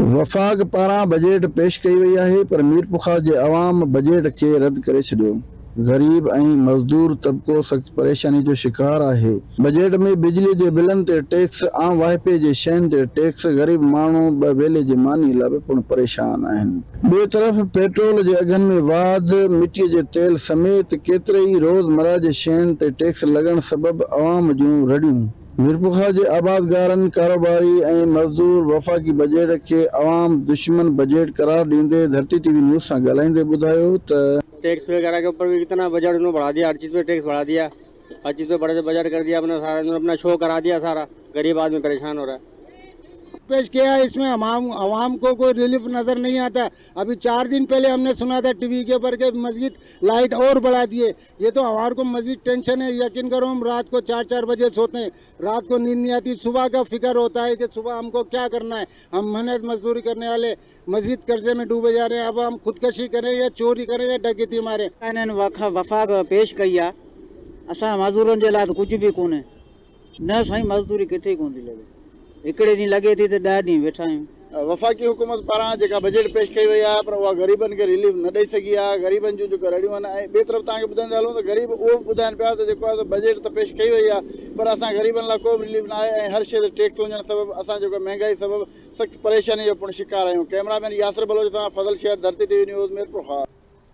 वफ़ाक़ पारां बजट पेश कई वई आहे पर मीरपुखा जे अवाम बजट खे रद्द करे छॾियो। ग़रीब ऐं मज़दूर तबिको सख़्त परेशानी जो शिकार आहे। बजट में बिजली जे बिलनि ते टैक्स, आम वाहिपे जे शयुनि ते टैक्स, ग़रीब माण्हू ॿ वेले जे मानी लाइ पिणु परेशान आहिनि। ॿिए तरफ़ पेट्रोल जे अघनि में वाध, मिटीअ जे तेल समेत केतिरे ई रोज़मर्रा जे शयुनि ते टैक्स लॻण सबबि अवाम जूं रड़ियूं। मीरपुखा जे आबादगारनि, कारोबारी ऐं मज़दूर वफ़ाक़ी बजट खे अवाम दुश्मन बजट करार ॾींदे धरती टीवी न्यूज़ सां ॻाल्हाईंदे ॿुधायो त टैक्स वगैरह के ऊपर भी कितना बजट उन्होंने बढ़ा दिया, हर चीज़ पे टैक्स बढ़ा दिया, हर चीज़ पे बड़े से बजट कर दिया, अपना सारा उन्होंने अपना शो करा दिया सारा, गरीब आदमी परेशान हो रहा है। पेश किया है, इसमें आवाम को कोई रिलीफ नज़र नहीं आता। अभी 4 दिन पहले हमने सुना था टीवी के ऊपर के मस्जिद लाइट और बढ़ा दिए। ये तो हमारे को मस्जिद टेंशन है। यकीन करो हम रात को 4-4 बजे सोते हैं, रात को नींद नहीं आती। सुबह का फिक्र होता है कि सुबह हमको क्या करना है। हम मेहनत मजदूरी करने वाले मस्जिद कर्जे में डूबे जा रहे हैं। अब हम खुदकशी करें या चोरी करें या डकैती मारें। वफ़ाक़ पेश कई आहे, असां मज़दूरनि जे लाइ त कुझु बि कोन्हे। न साईं, मज़दूरी किथे कोन थी लॻे। हिकिड़े ॾींहुं लॻे थी त 10 ॾींहं वेठा आहियूं। वफ़ाक़ी हुकूमत पारां जेका बजट पेश कई वई आहे पर उहा ग़रीबनि खे रिलीफ न ॾेई सघी आहे। ग़रीबनि जूं जेको रड़ियूं आहिनि, ऐं ॿिए तरफ़ तव्हांखे ॿुधाईंदा हलूं त ग़रीब उहो ॿुधाइनि पिया त जेको आहे त बजट त पेश कई वई आहे पर असां ग़रीबनि लाइ को बि रिलीफ न आहे ऐं हर शइ ते टैक्स हुजण सबबि असां जेको महांगाई सबबि सख़्तु परेशानी जो पिणु शिकार आहियूं। कैमरामैन यासिर बलोच सां फज़ल शेर, धरती टीवी न्यूज़, मीरपुर।